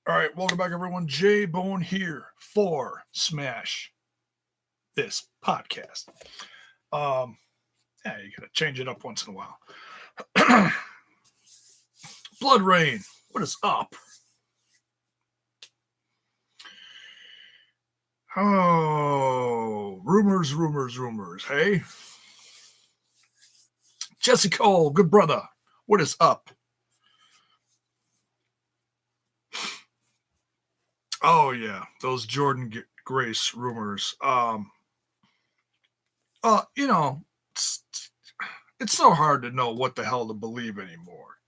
All right, welcome back, everyone. J Bone here for Smash This Podcast. Yeah, you gotta change it up once in a while. Blood Rain, what is up? Oh, rumors. Hey, Jesse Cole, good brother, what is up? Oh yeah, those Jordan Grace rumors. You know, it's so hard to know what the hell to believe anymore.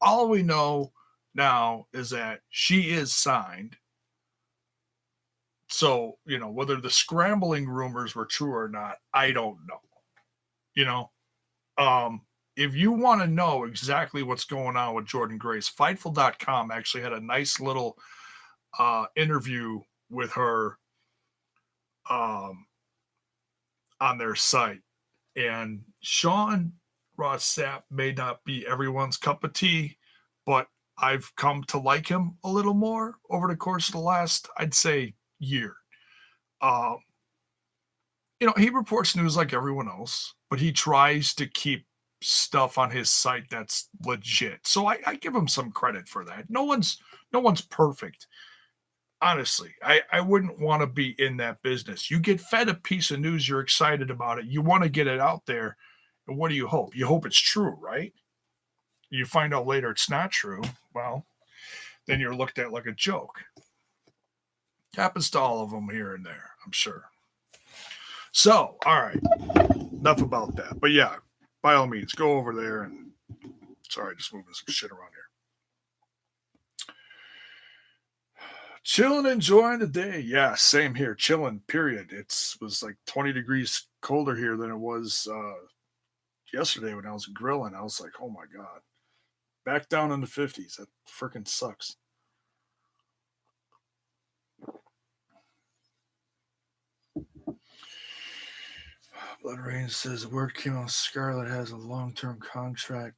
All we know now is that she is signed. So, whether the scrambling rumors were true or not, I don't know. You know, um, if you want to know exactly what's going on with Jordan Grace, Fightful.com actually had a nice little interview with her um, on their site. And Sean Ross Sapp may not be everyone's cup of tea, but I've come to like him a little more over the course of the last, I'd say, year. Um, he reports news like everyone else, but he tries to keep stuff on his site that's legit. So I give him some credit for that. No one's perfect. Honestly, I wouldn't want to be in that business. You get fed a piece of news, you're excited about it, you want to get it out there, and what do you hope? You hope it's true, right? You find out later it's not true. Well, then you're looked at like a joke. Happens to all of them here and there, I'm sure. So, all right, enough about that. But yeah, by all means, go over there and sorry, just moving some shit around here. Chilling, enjoying the day. Yeah, same here. Chilling. Period. It was like 20 degrees colder here than it was yesterday when I was grilling. I was like, oh my god, back down in the 50s. That freaking sucks. Blood Rain says the word came out. Scarlett has a long-term contract.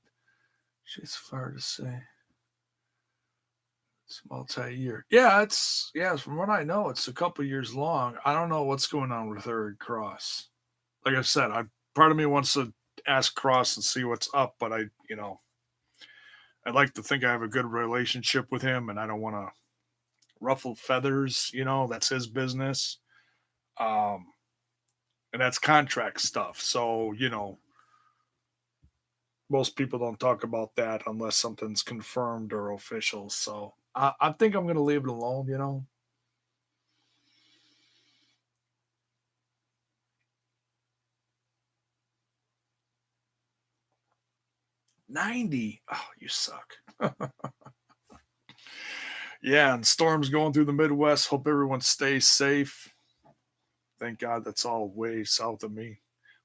She's far to say. It's multi-year. Yeah. From what I know, it's a couple years long. I don't know what's going on with her and Cross. Like I said, part of me wants to ask Cross and see what's up, but I'd like to think I have a good relationship with him, and I don't want to ruffle feathers. That's his business, and that's contract stuff. So most people don't talk about that unless something's confirmed or official. So I think I'm going to leave it alone. 90. Oh, you suck. Yeah, and storms going through the Midwest. Hope everyone stays safe. Thank God that's all way south of me.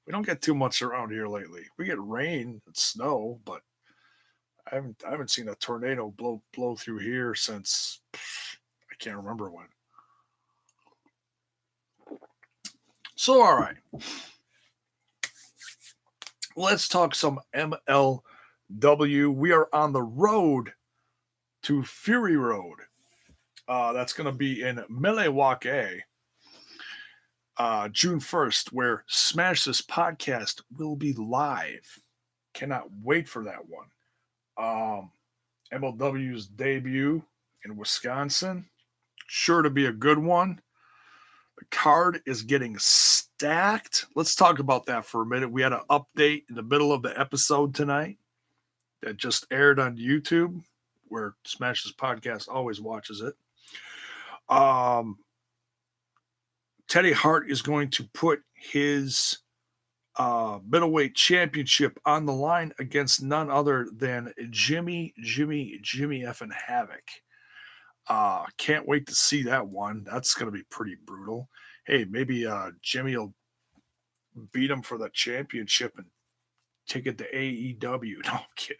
We don't get too much around here lately. We get rain and snow, but I haven't seen a tornado blow through here since I can't remember when. So all right. Let's talk some MLW. We are on the road to Fury Road. That's going to be in Milwaukee, June 1st, where Smash This Podcast will be live. Cannot wait for that one. MLW's debut in Wisconsin. Sure to be a good one. The card is getting stacked. Let's talk about that for a minute. We had an update in the middle of the episode tonight that just aired on YouTube, where Smash This Podcast always watches it. Teddy Hart is going to put his middleweight championship on the line against none other than Jimmy effing Havoc. Can't wait to see that one. That's going to be pretty brutal. Hey, maybe Jimmy will beat him for the championship and take it to AEW. No, I'm kidding.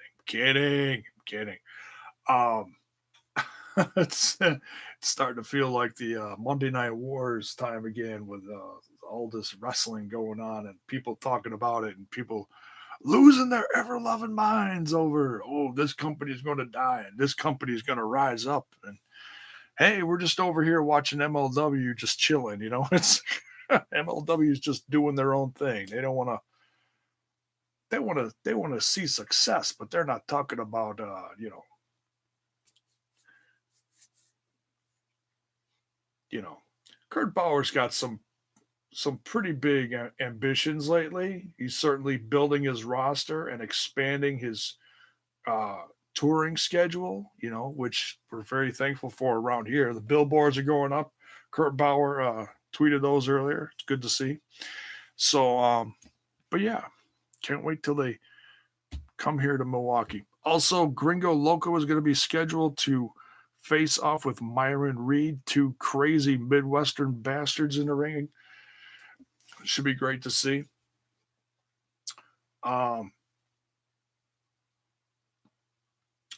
It's starting to feel like the Monday Night Wars time again with all this wrestling going on and people talking about it and people losing their ever loving minds over, oh, this company is going to die and this company is going to rise up. And hey, we're just over here watching MLW, just chilling. It's MLW is just doing their own thing. They don't want to. They want to see success, but they're not talking about you know. Kurt Bauer's got some pretty big ambitions lately. He's certainly building his roster and expanding his uh, touring schedule, which we're very thankful for around here. The billboards are going up. Kurt Bauer tweeted those earlier. It's good to see. So, but yeah, can't wait till they come here to Milwaukee. Also, Gringo Loco is going to be scheduled to face off with Myron Reed, two crazy Midwestern bastards in the ring. Should be great to see. Um,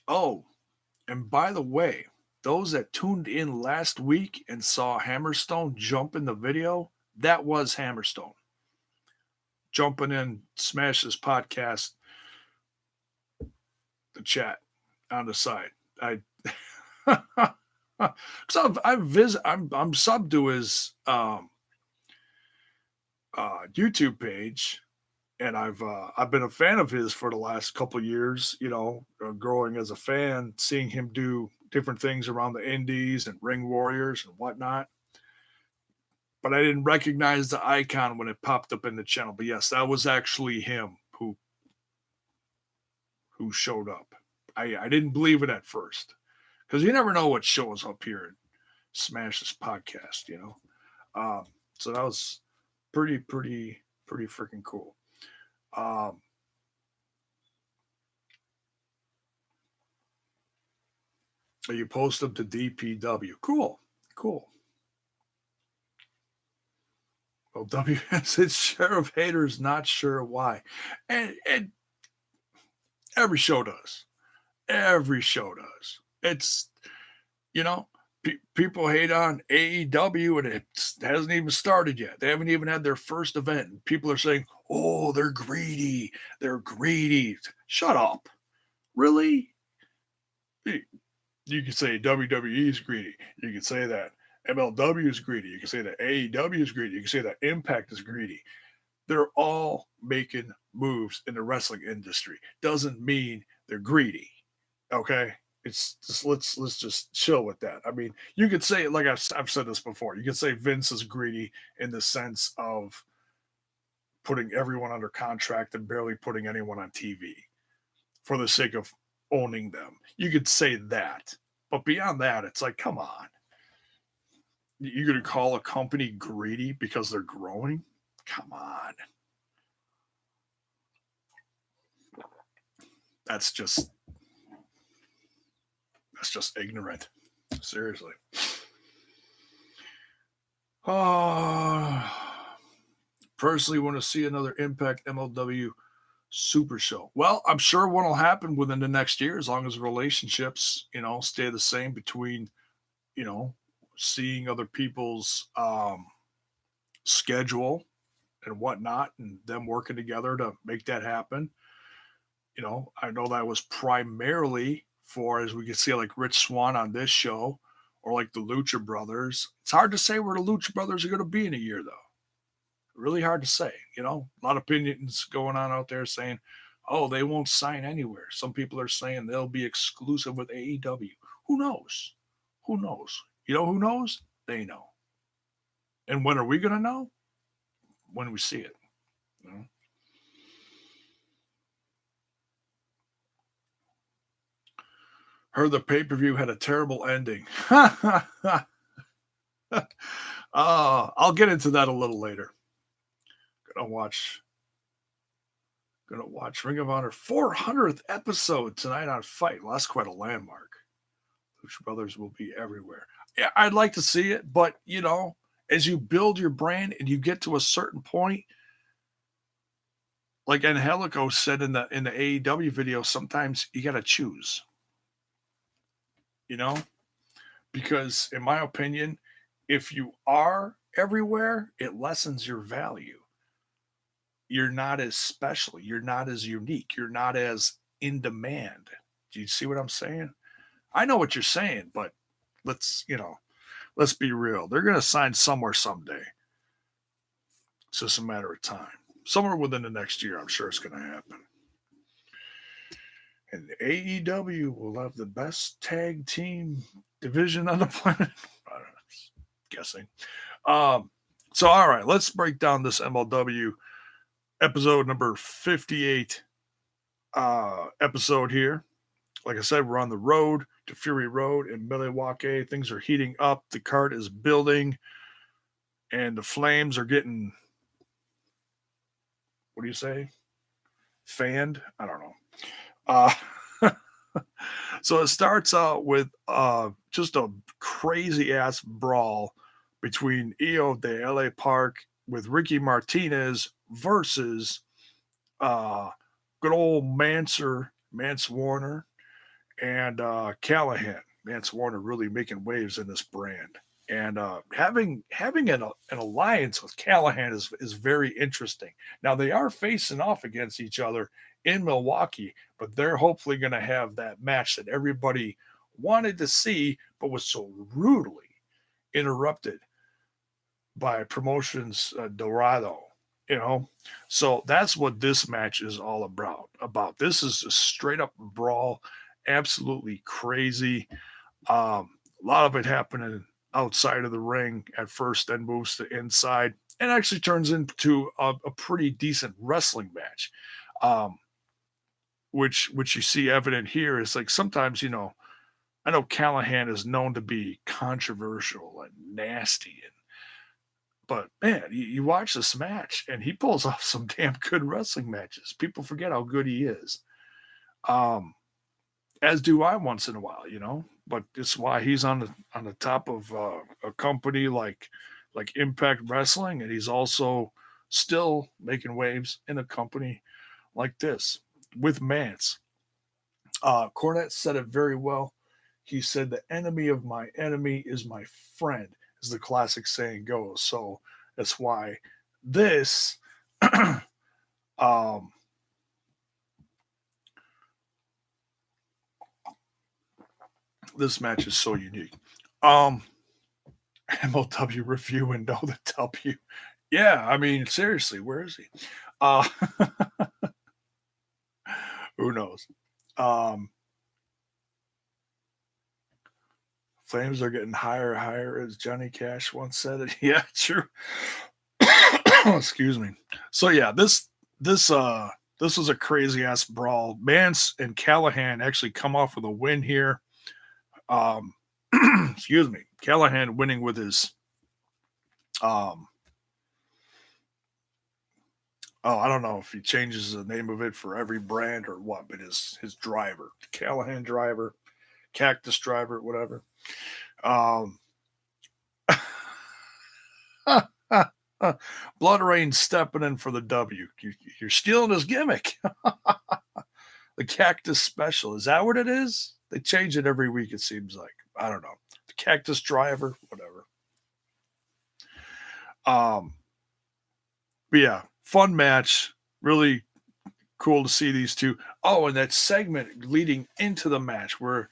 oh, and by the way, those that tuned in last week and saw Hammerstone jump in the video, that was Hammerstone jumping in, smash this podcast, the chat on the side. I because I'm sub to his YouTube page, and I've been a fan of his for the last couple of years. Growing as a fan, seeing him do different things around the Indies and Ring Warriors and whatnot. But I didn't recognize the icon when it popped up in the channel. But yes, that was actually him who showed up. I didn't believe it at first because you never know what shows up here and smash this podcast. So that was pretty freaking cool. You post them to DPW. Cool. Well, WS Sheriff Hater's not sure why. And every show does. It's, people hate on AEW and it hasn't even started yet. They haven't even had their first event. And people are saying, oh, they're greedy. Shut up. Really? You can say WWE is greedy. You can say that MLW is greedy. You can say that AEW is greedy. You can say that Impact is greedy. They're all making moves in the wrestling industry. Doesn't mean they're greedy. Okay? It's just let's just chill with that. I mean, you could say, like I've said this before, you could say Vince is greedy in the sense of putting everyone under contract and barely putting anyone on TV for the sake of owning them. You could say that. But beyond that, it's like, come on. You're going to call a company greedy because they're growing? Come on. That's just ignorant. Seriously. Personally want to see another Impact MLW Super Show. Well, I'm sure one will happen within the next year as long as relationships, stay the same between, seeing other people's schedule and whatnot and them working together to make that happen. I know that was primarily for, as we can see, like Rich Swann on this show or like the Lucha Brothers. It's hard to say where the Lucha Brothers are going to be in a year, though. Really hard to say. A lot of opinions going on out there saying, oh, they won't sign anywhere. Some people are saying they'll be exclusive with AEW. Who knows? Who knows? Who knows? They know. And when are we going to know? When we see it. Heard the pay-per-view had a terrible ending. I'll get into that a little later. Gonna watch Ring of Honor 400th episode tonight on Fight. Well, that's quite a landmark. Lucha Brothers will be everywhere. Yeah, I'd like to see it, but as you build your brand and you get to a certain point, like Angelico said in the AEW video, sometimes you got to choose. Because in my opinion, if you are everywhere, it lessens your value. You're not as special. You're not as unique. You're not as in demand. Do you see what I'm saying? I know what you're saying, but let's be real. They're going to sign somewhere someday. It's just a matter of time. Somewhere within the next year, I'm sure it's going to happen. And AEW will have the best tag team division on the planet. I don't know, guessing. So, all right, let's break down this MLW episode number 58 episode here. Like I said, we're on the road to Fury Road in Milwaukee. Things are heating up. The card is building, and the flames are getting, what do you say? Fanned? I don't know. So it starts out with just a crazy ass brawl between Io de LA Park with Ricky Martinez versus good old Mance Warner and Callahan. Mance Warner really making waves in this brand. And having an alliance with Callahan is very interesting. Now they are facing off against each other in Milwaukee, but they're hopefully going to have that match that everybody wanted to see, but was so rudely interrupted by promotions Dorado. So that's what this match is all about. This is a straight up brawl, absolutely crazy. A lot of it happening outside of the ring at first, then moves to inside, and actually turns into a pretty decent wrestling match. Which you see evident here is like sometimes, I know Callahan is known to be controversial and nasty, but man, you watch this match and he pulls off some damn good wrestling matches. People forget how good he is. As do I once in a while, but it's why he's on the top of a company like Impact Wrestling, and he's also still making waves in a company like this with Mance. Cornette said it very well. He said, "The enemy of my enemy is my friend," as the classic saying goes. So that's why this this match is so unique. MLW review and know the W. Yeah, I mean, seriously, where is he? Who knows? Flames are getting higher and higher, as Johnny Cash once said it. Yeah, true. Excuse me. So yeah, this was a crazy ass brawl. Mance and Callahan actually come off with a win here. Excuse me. Callahan winning with his I don't know if he changes the name of it for every brand or what, but his driver, Callahan driver, Cactus driver, whatever. Blood Rain stepping in for the W. You're stealing his gimmick. The Cactus Special. Is that what it is? They change it every week, it seems like. I don't know. The Cactus driver, whatever. But yeah, fun match. Really cool to see these two. Oh, and that segment leading into the match where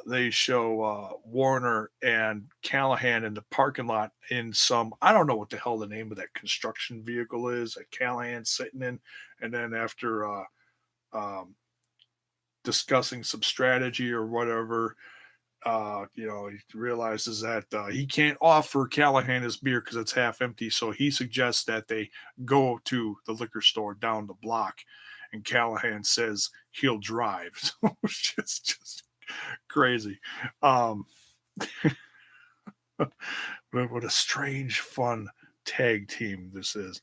they show Warner and Callahan in the parking lot in some, I don't know what the hell the name of that construction vehicle is that Callahan's sitting in. And then after discussing some strategy or whatever, he realizes that he can't offer Callahan his beer because it's half empty. So he suggests that they go to the liquor store down the block. And Callahan says he'll drive. So it's just crazy. What a strange, fun tag team this is.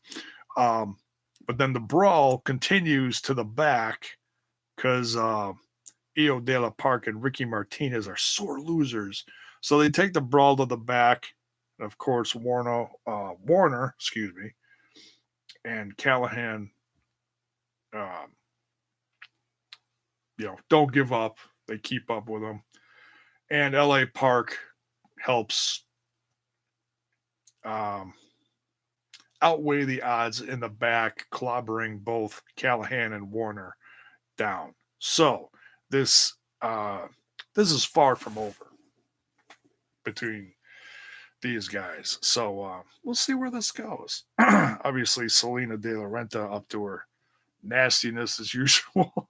But then the brawl continues to the back because Io de la Park and Ricky Martinez are sore losers. So they take the brawl to the back. And of course, Warner, and Callahan, don't give up. They keep up with them. And LA Park helps outweigh the odds in the back, clobbering both Callahan and Warner down. So this is far from over. between these guys. So we'll see where this goes. Obviously, Selena De La Renta up to her nastiness as usual.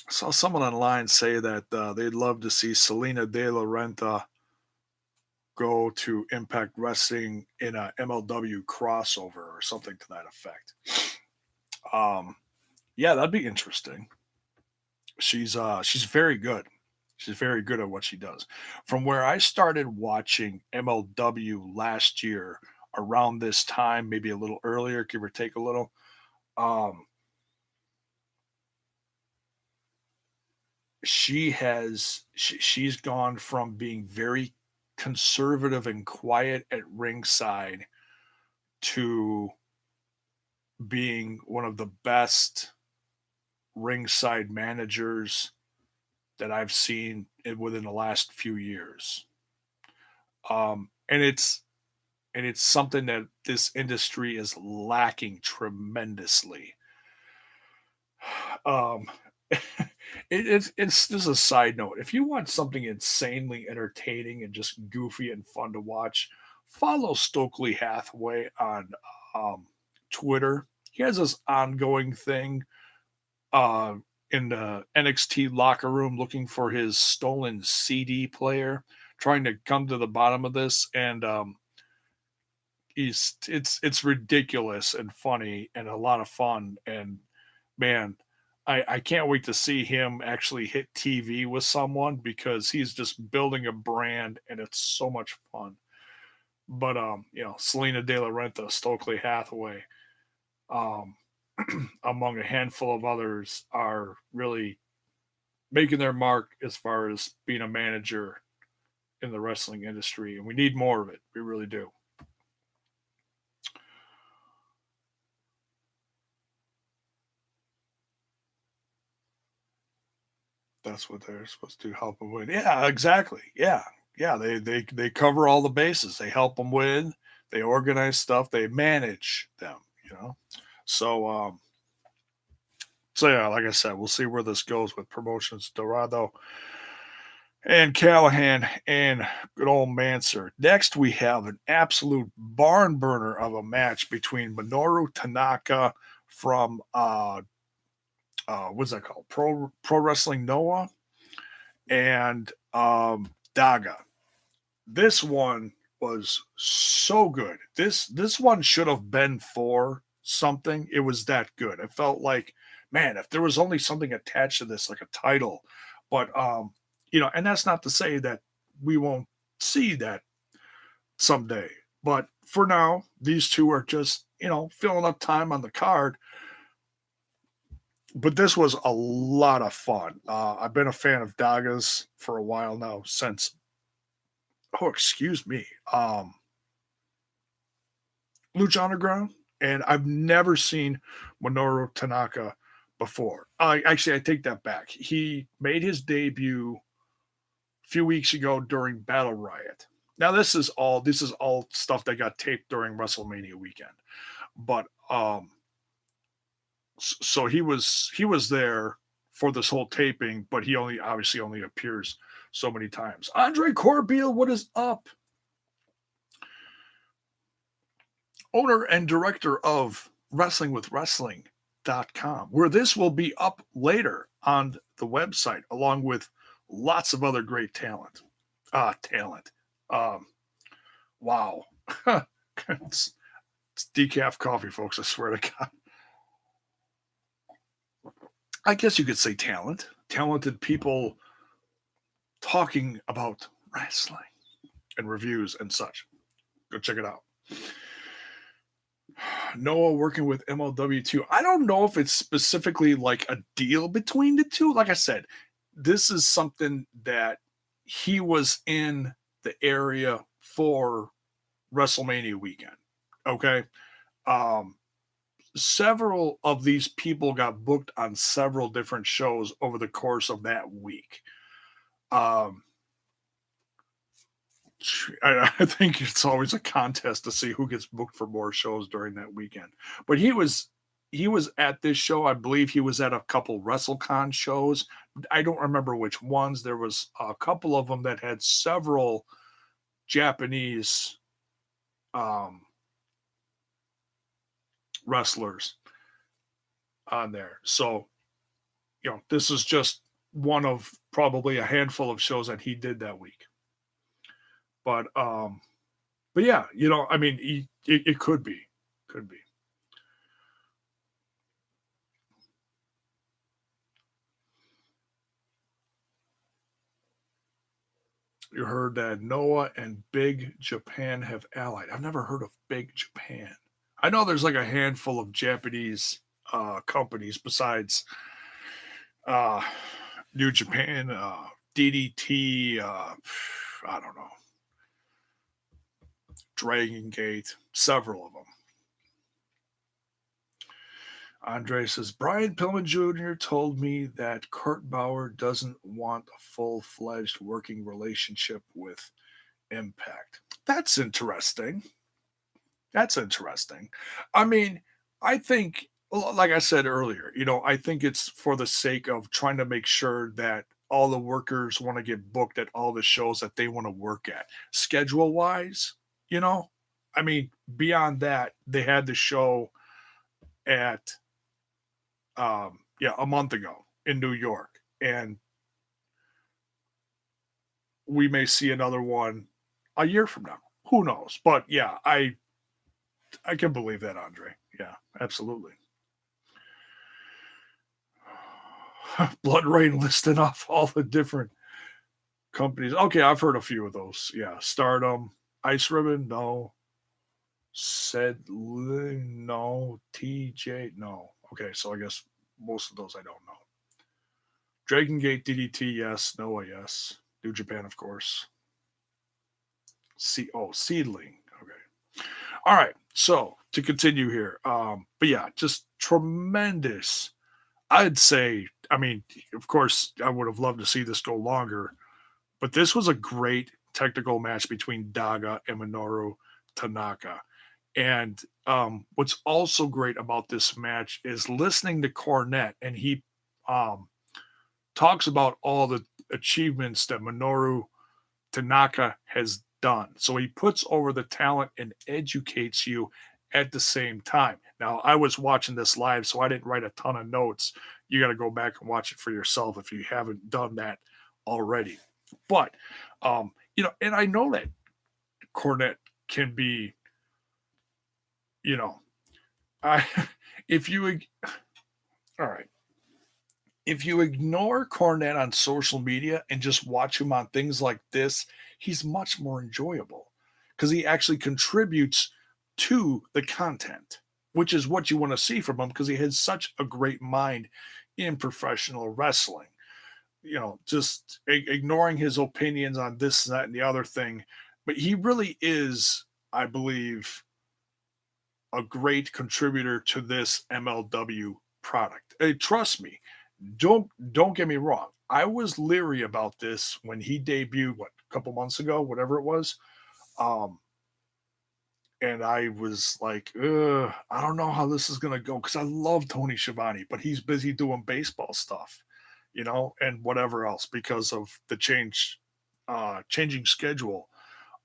Saw someone online say that they'd love to see Selena De La Renta go to Impact Wrestling in a MLW crossover or something to that effect. Um, yeah, that'd be interesting. She's very good. She's very good at what she does. From where I started watching MLW last year, around this time, maybe a little earlier, give or take a little. Um, she's gone from being very conservative and quiet at ringside to being one of the best ringside managers that I've seen within the last few years. And it's something that this industry is lacking tremendously. Um, it's just a side note. If you want something insanely entertaining and just goofy and fun to watch, follow Stokely Hathaway on um, Twitter. He has this ongoing thing uh, in the NXT locker room looking for his stolen CD player, trying to come to the bottom of this, and it's ridiculous and funny and a lot of fun. And man, I can't wait to see him actually hit TV with someone because he's just building a brand and it's so much fun. But Selena De La Renta, Stokely Hathaway, um, among a handful of others, are really making their mark as far as being a manager in the wrestling industry, and we need more of it. We really do. That's what they're supposed to help them with. Yeah, exactly. Yeah, yeah. They cover all the bases. They help them win. They organize stuff. They manage them. You know. So yeah, like I said, we'll see where this goes with Promotions Dorado and Callahan and good old Manser. Next, we have an absolute barn burner of a match between Minoru Tanaka from what's that called? Pro Wrestling Noah and Daga. This one was so good. This one should have been for something. It was that good. It felt like, man, if there was only something attached to this, like a title. But and that's not to say that we won't see that someday. But for now, these two are just, filling up time on the card. But this was a lot of fun. I've been a fan of Daga's for a while now, since, oh, excuse me, Lucha Underground, and I've never seen Minoru Tanaka before. Actually, I take that back. He made his debut a few weeks ago during Battle Riot. Now this is all stuff that got taped during WrestleMania weekend, but so he was there for this whole taping, but he obviously only appears so many times. Andre Corbeil, what is up? Owner and director of WrestlingWithWrestling.com, where this will be up later on the website, along with lots of other great talent. Talent. Um, wow. it's decaf coffee, folks. I swear to God. I guess you could say talent. Talented people talking about wrestling and reviews and such. Go check it out. Noah working with MLW2. I don't know if it's specifically like a deal between the two. Like I said, this is something that he was in the area for WrestleMania weekend. Okay. Um, Several of these people got booked on several different shows over the course of that week. Um, I think it's always a contest to see who gets booked for more shows during that weekend. But he was at this show. I believe he was at a couple WrestleCon shows. I don't remember which ones. There was a couple of them that had several Japanese wrestlers on there. So, this is just one of probably a handful of shows that he did that week. But yeah, I mean, it could be. You heard that Noah and Big Japan have allied. I've never heard of Big Japan. I know there's like a handful of Japanese companies besides New Japan, DDT, I don't know, Dragon Gate, several of them. Andre says, Bryan Tillman Jr. told me that Kurt Bauer doesn't want a full-fledged working relationship with Impact. That's interesting. I mean, I think, like I said earlier, I think it's for the sake of trying to make sure that all the workers want to get booked at all the shows that they want to work at. Schedule-wise, I mean, beyond that, they had the show at a month ago in New York, and we may see another one a year from now. Who knows? But yeah, I can believe that, Andre. Yeah, absolutely. Blood Rain listing off all the different companies. Okay, I've heard a few of those. Yeah, Stardom, Ice Ribbon, no. Said no. TJ, no. Okay, so I guess most of those I don't know. Dragon Gate, DDT, yes. Noah, yes. New Japan, of course. Seedling. Okay. All right. So to continue here, but yeah, just tremendous. I'd say. I mean, of course, I would have loved to see this go longer, but this was a great technical match between Daga and Minoru Tanaka. And what's also great about this match is listening to Cornette, and he talks about all the achievements that Minoru Tanaka has done. So he puts over the talent and educates you at the same time. Now, I was watching this live, so I didn't write a ton of notes. You got to go back and watch it for yourself if you haven't done that already. But, and I know that Cornette can be, if you ignore Cornette on social media and just watch him on things like this, he's much more enjoyable because he actually contributes to the content, which is what you want to see from him because he has such a great mind in professional wrestling. Just ignoring his opinions on this, that, and the other thing. But he really is, I believe, a great contributor to this MLW product. Hey, trust me, don't get me wrong. I was leery about this when he debuted, a couple months ago, whatever it was. And I was like, I don't know how this is going to go because I love Tony Schiavone, but he's busy doing baseball stuff, and whatever else because of the changing schedule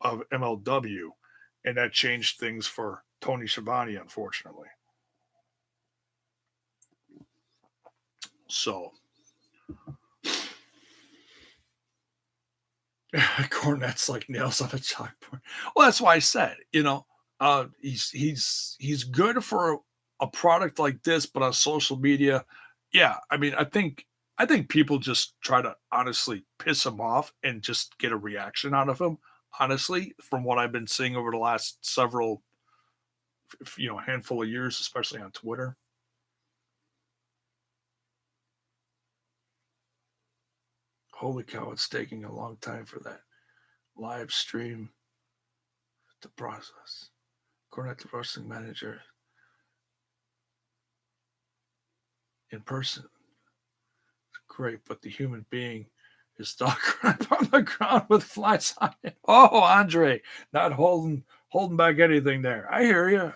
of MLW. And that changed things for Tony Schiavone, unfortunately. So, Cornette's like nails on a chalkboard. Well, that's why I said, he's good for a product like this, but on social media, yeah. I mean, I think people just try to honestly piss him off and just get a reaction out of him. Honestly, from what I've been seeing over the last several, handful of years, especially on Twitter. Holy cow, it's taking a long time for that live stream to process. Cornette, the wrestling manager, in person. It's great, but the human being is stuck on the ground with flies on it. Oh, Andre, not holding back anything there. I hear you.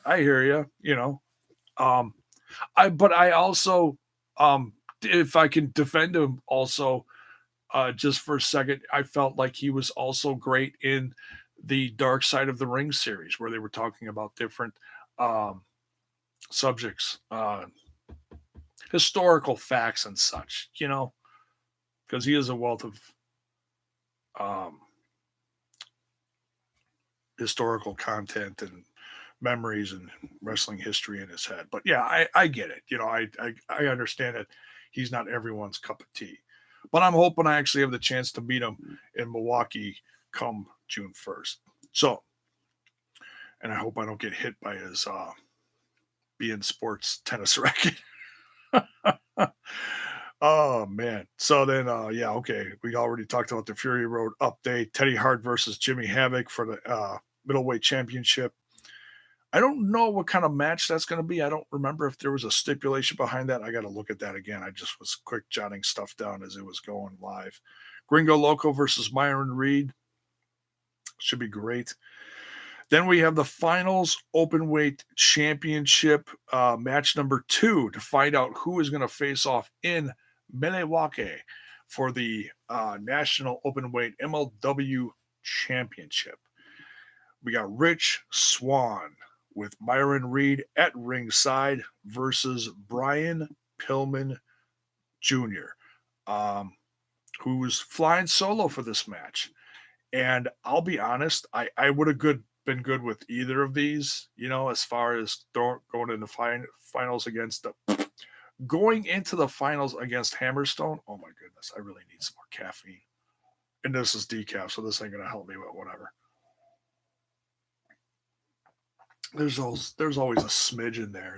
But I also, if I can defend him also, just for a second, I felt like he was also great in the Dark Side of the Ring series where they were talking about different um, subjects, historical facts and such, because he is a wealth of um, historical content and memories and wrestling history in his head. But yeah, I get it. I understand that he's not everyone's cup of tea. But I'm hoping I actually have the chance to meet him in Milwaukee come June 1st. So, and I hope I don't get hit by his being sports tennis racket. Oh man. So then yeah, okay. We already talked about the Fury Road update. Teddy Hart versus Jimmy Havoc for the middleweight championship. I don't know what kind of match that's going to be. I don't remember if there was a stipulation behind that. I got to look at that again. I just was quick jotting stuff down as it was going live. Gringo Loco versus Myron Reed. Should be great. Then we have the finals open weight championship match number 2 to find out who is going to face off in Milwaukee for the national open weight MLW championship. We got Rich Swann with Myron Reed at ringside versus Bryan Pillman Jr., who was flying solo for this match. And I'll be honest, I would have been good with either of these, as far as going into finals against going into the finals against Hammerstone. Oh my goodness, I really need some more caffeine. And this is decaf, so this ain't gonna help me with whatever. There's always a smidge in there.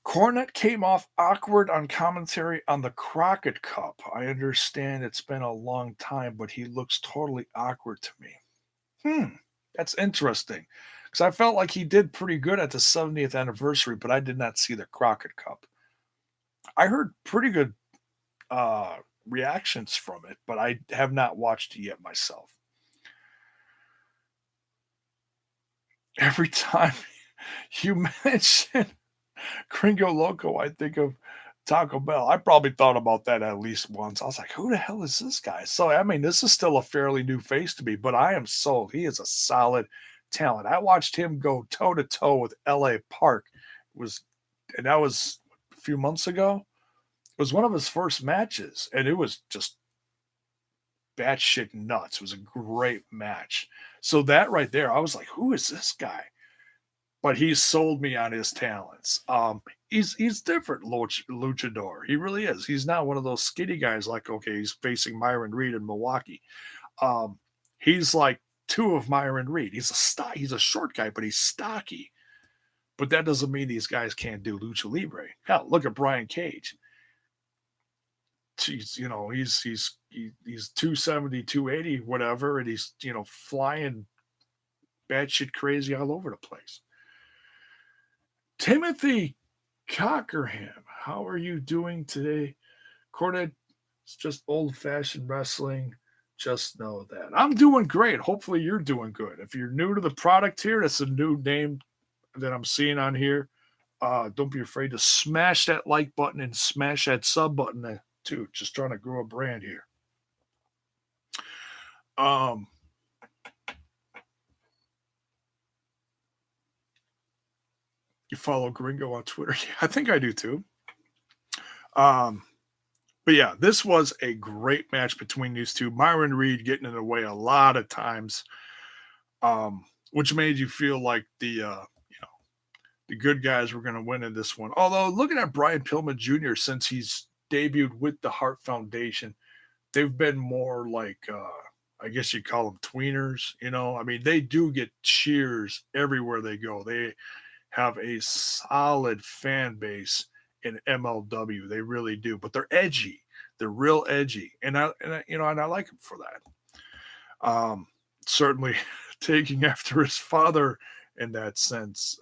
Cornette came off awkward on commentary on the Crockett Cup. I understand it's been a long time, but he looks totally awkward to me. That's interesting. Because I felt like he did pretty good at the 70th anniversary, but I did not see the Crockett Cup. I heard pretty good reactions from it, but I have not watched it yet myself. Every time you mention Gringo Loco, I think of Taco Bell. I probably thought about that at least once. I was like, who the hell is this guy? So, I mean, this is still a fairly new face to me, but I am sold. He is a solid talent. I watched him go toe to toe with LA Park. And that was a few months ago. It was one of his first matches, and it was just batshit nuts. It was a great match. So that right there, I was like, who is this guy? But he sold me on his talents. He's different luchador. He really is. He's not one of those skinny guys like, okay, he's facing Myron Reed in Milwaukee. He's like 2 of Myron Reed. He's a short guy, but he's stocky. But that doesn't mean these guys can't do lucha libre. Hell, look at Brian Cage. He's 270, 280, whatever, and he's flying batshit crazy all over the place. Timothy Cockerham, how are you doing today? Cornette, it's just old-fashioned wrestling. Just know that. I'm doing great. Hopefully you're doing good. If you're new to the product here, that's a new name that I'm seeing on here. Don't be afraid to smash that like button and smash that sub button too. Just trying to grow a brand here. You follow Gringo on Twitter? Yeah, I think I do too. But yeah, this was a great match between these two. Myron Reed getting in the way a lot of times, which made you feel like the good guys were going to win in this one. Although looking at Bryan Pillman Jr. since he's debuted with the Hart Foundation, they've been more like I guess you call them tweeners. I mean, they do get cheers everywhere they go. They have a solid fan base in MLW. They really do, but they're edgy. They're real edgy, and I like them for that. Certainly taking after his father in that sense,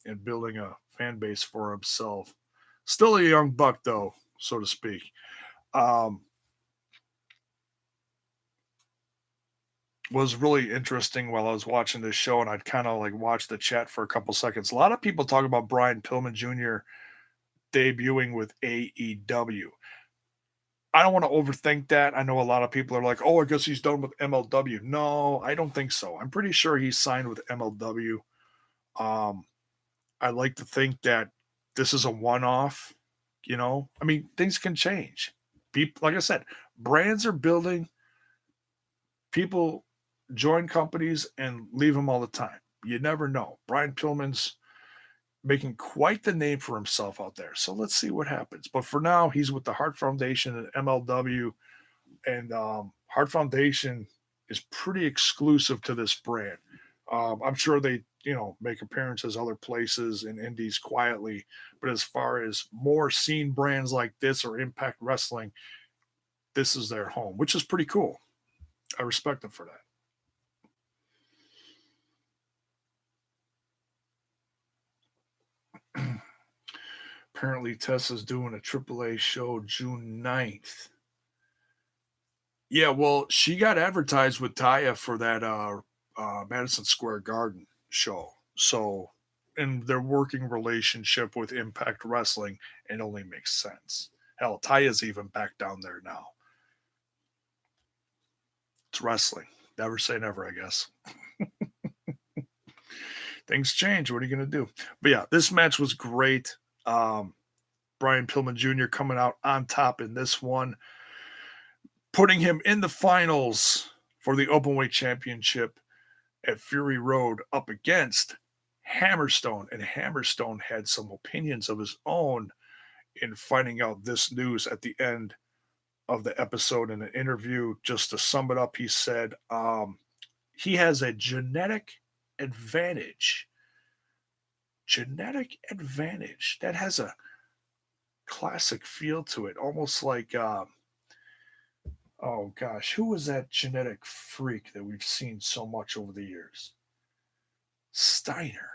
and building a fan base for himself. Still a young buck, though, so to speak. was really interesting while I was watching this show, and I'd kind of like watch the chat for a couple seconds. A lot of people talk about Bryan Tillman Jr. debuting with AEW. I don't want to overthink that. I know a lot of people are like, "Oh, I guess he's done with MLW." No, I don't think so. I'm pretty sure he's signed with MLW. Um, I like to think that this is a one-off. I mean, things can change. People, like I said, brands are building. People join companies and leave them all the time. You never know. Bryan Pillman's making quite the name for himself out there. So let's see what happens. But for now, he's with the Hart Foundation and MLW, and Hart Foundation is pretty exclusive to this brand. I'm sure they, make appearances other places and indies quietly, but as far as more seen brands like this or Impact Wrestling, this is their home, which is pretty cool. I respect them for that. Apparently, Tessa's doing a AAA show June 9th. Yeah, well, she got advertised with Taya for that Madison Square Garden show. So, in their working relationship with Impact Wrestling, it only makes sense. Hell, Taya's even back down there now. It's wrestling. Never say never, I guess. Things change. What are you going to do? But yeah, this match was great. Bryan Pillman Jr. coming out on top in this one, putting him in the finals for the Openweight Championship at Fury Road up against Hammerstone. And Hammerstone had some opinions of his own in finding out this news at the end of the episode in an interview. Just to sum it up, he said he has a genetic advantage. Genetic advantage that has a classic feel to it, almost like oh gosh, who was that genetic freak that we've seen so much over the years? Steiner.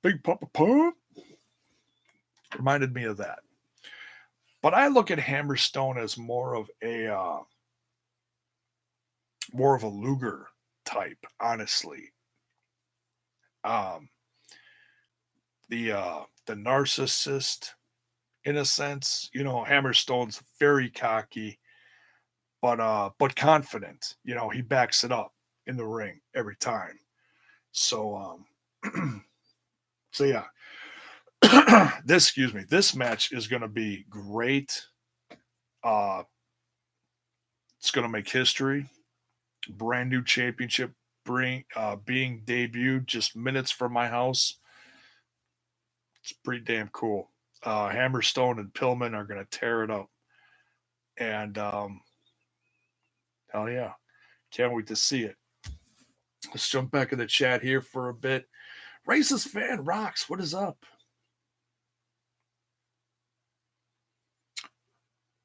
Big Papa Pump reminded me of that. But I look at Hammerstone as more of a Luger type, honestly. Um, the narcissist, in a sense, Hammerstone's very cocky, but confident. He backs it up in the ring every time. So so yeah. This match is going to be great. Uh, it's going to make history. Brand new championship being debuted just minutes from my house. It's pretty damn cool. Hammerstone and Pillman are going to tear it up. And hell yeah, can't wait to see it. Let's jump back in the chat here for a bit. Racist fan rocks. What is up?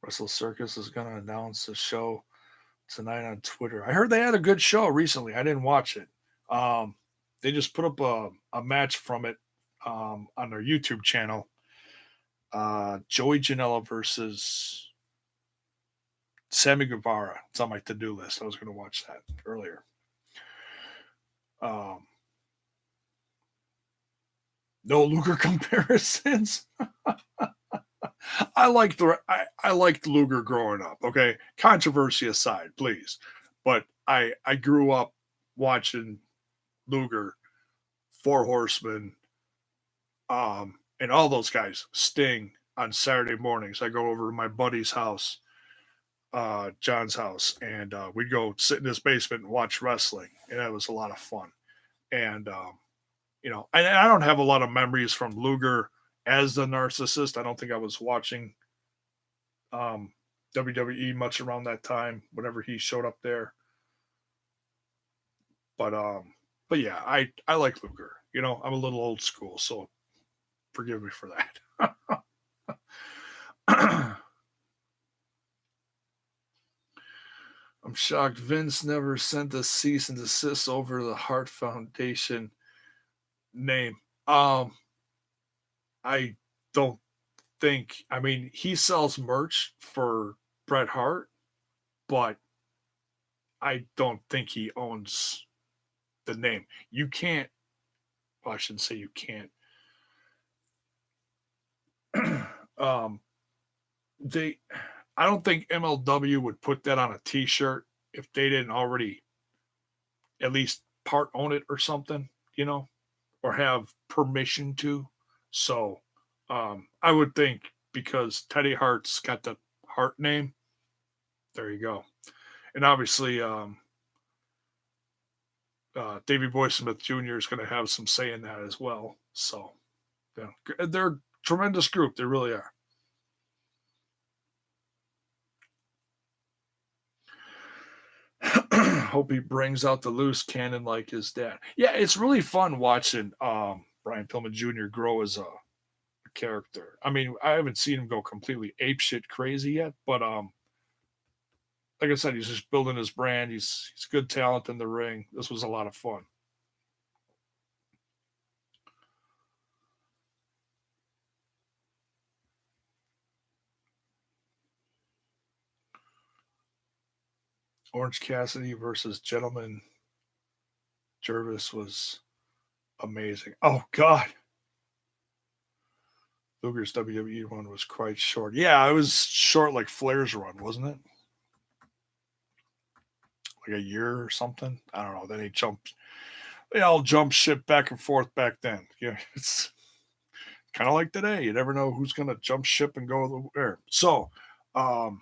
Wrestle Circus is going to announce a show tonight on Twitter. I heard they had a good show recently. I didn't watch it. They just put up a match from it on their YouTube channel. Joey Janela versus Sammy Guevara. It's on my to-do list. I was going to watch that earlier. No Luger comparisons. I liked Luger growing up. Okay, controversy aside, please. But I grew up watching Luger, Four Horsemen, and all those guys. Sting on Saturday mornings. I go over to my buddy's house, John's house, and we'd go sit in his basement and watch wrestling, and that was a lot of fun. And I don't have a lot of memories from Luger as the narcissist. I don't think I was watching WWE much around that time, whenever he showed up there. But yeah, I like Luger. I'm a little old school, so forgive me for that. I'm shocked Vince never sent a cease and desist over the Hart Foundation name. I don't think. I mean, he sells merch for Bret Hart, but I don't think he owns the name. You can't. Well, I shouldn't say you can't. um, they. I don't think MLW would put that on a T-shirt if they didn't already at least part own it or something, or have permission to. So, I would think because Teddy Hart's got the Hart name, there you go. And obviously, Davey Boy Smith Jr. is going to have some say in that as well. So, yeah, they're a tremendous group. They really are. Hope he brings out the loose cannon like his dad. Yeah, it's really fun watching Bryan Tillman Jr. grow as a character. I mean, I haven't seen him go completely apeshit crazy yet, but like I said, he's just building his brand. He's good talent in the ring. This was a lot of fun. Orange Cassidy versus Gentleman Jervis was amazing. Oh God. Luger's WWE one was quite short. Yeah, it was short like Flair's run, wasn't it? Like a year or something. I don't know. Then he jumped. They all jumped ship back and forth back then. Yeah, it's kind of like today. You never know who's gonna jump ship and go where. So, um,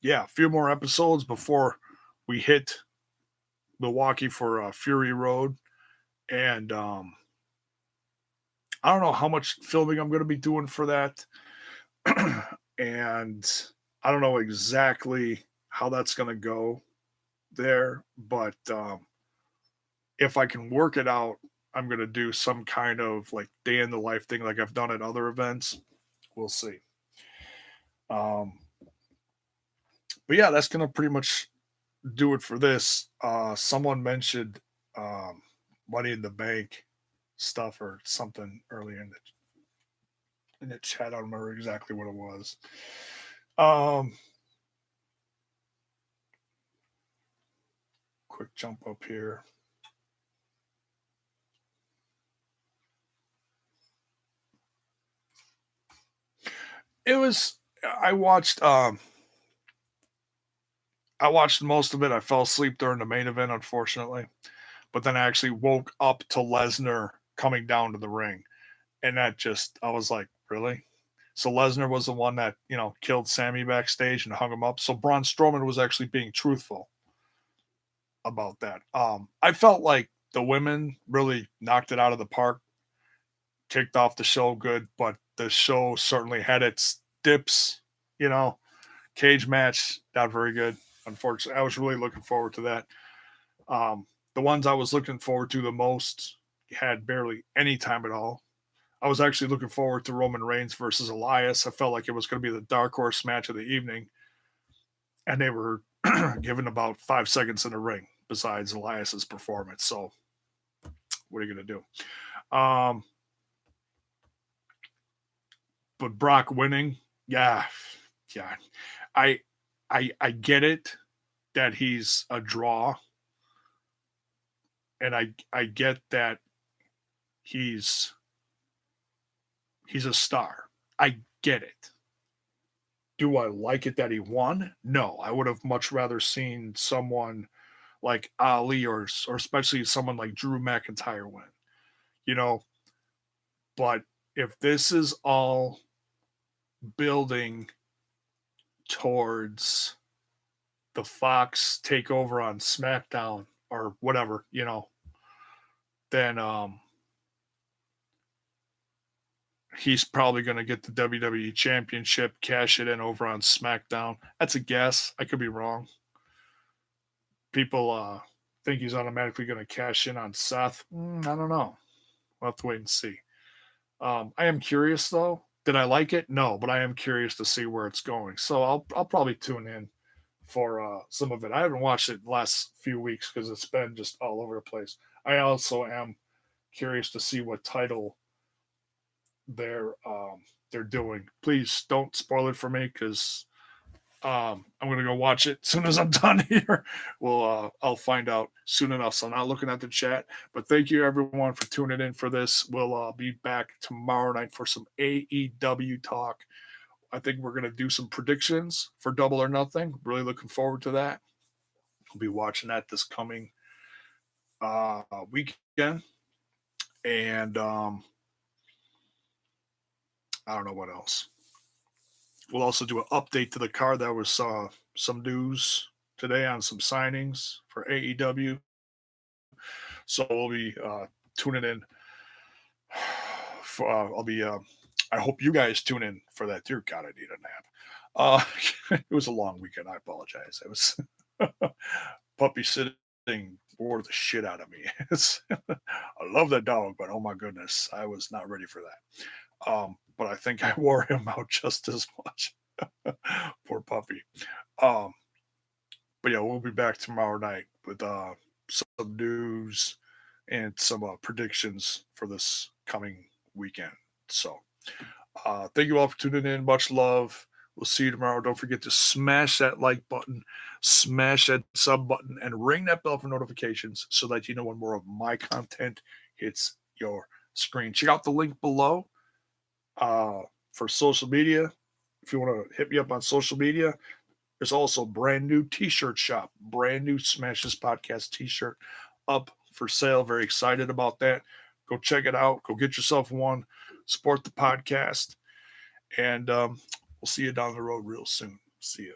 yeah, a few more episodes before we hit Milwaukee for Fury Road, and I don't know how much filming I'm going to be doing for that, and I don't know exactly how that's going to go there, but if I can work it out, I'm going to do some kind of like day in the life thing like I've done at other events. We'll see. But yeah, that's going to pretty much do it for this. Someone mentioned Money in the Bank stuff or something earlier in the chat. I don't remember exactly what it was. Quick jump up here. It was. I watched most of it. I fell asleep during the main event, unfortunately, but then I actually woke up to Lesnar coming down to the ring, and that just I was like, really? So Lesnar was the one that killed Sammy backstage and hung him up. So Braun Strowman was actually being truthful about that. I felt like the women really knocked it out of the park, kicked off the show good, but the show certainly had its dips. Cage match not very good. Unfortunately, I was really looking forward to that. The ones I was looking forward to the most had barely any time at all. I was actually looking forward to Roman Reigns versus Elias. I felt like it was going to be the dark horse match of the evening, and they were given about 5 seconds in the ring besides Elias's performance. So, what are you going to do? But Brock winning, yeah. I I get it that he's a draw, and I get that he's a star. I get it. Do I like it that he won? No, I would have much rather seen someone like Ali or especially someone like Drew McIntyre win. You know, but if this is all building towards the Fox takeover on SmackDown or whatever, then he's probably going to get the WWE Championship, cash it in over on SmackDown. That's a guess. I could be wrong. People think he's automatically going to cash in on Seth. I don't know. We'll have to wait and see. I am curious though. Did I like it? No, but I am curious to see where it's going. So I'll probably tune in for some of it. I haven't watched it the last few weeks because it's been just all over the place. I also am curious to see what title they're doing. Please don't spoil it for me because I'm gonna go watch it as soon as I'm done here. I'll find out soon enough. So I'm not looking at the chat, but thank you everyone for tuning in for this. We'll be back tomorrow night for some AEW talk. I think we're gonna do some predictions for Double or Nothing. Really looking forward to that. We'll be watching that this coming weekend, and I don't know what else. We'll also do an update to the card. That was some news today on some signings for AEW. So we'll be tuning in. I'll be. I hope you guys tune in for that. Dear God, I need a nap. It was a long weekend. I apologize. It was puppy sitting wore the shit out of me. I love that dog, but oh my goodness, I was not ready for that. But I think I wore him out just as much. Poor puppy. Um, but yeah, we'll be back tomorrow night with some news and some predictions for this coming weekend. So thank you all for tuning in. Much love. We'll see you tomorrow. Don't forget to smash that like button, smash that sub button, and ring that bell for notifications so that you know when more of my content hits your screen. Check out the link below for social media. If you want to hit me up on social media, there's also a brand new t-shirt shop, brand new Smash This Podcast t-shirt up for sale. Very excited about that. Go check it out. Go get yourself one. Support the podcast. And we'll see you down the road real soon. See you.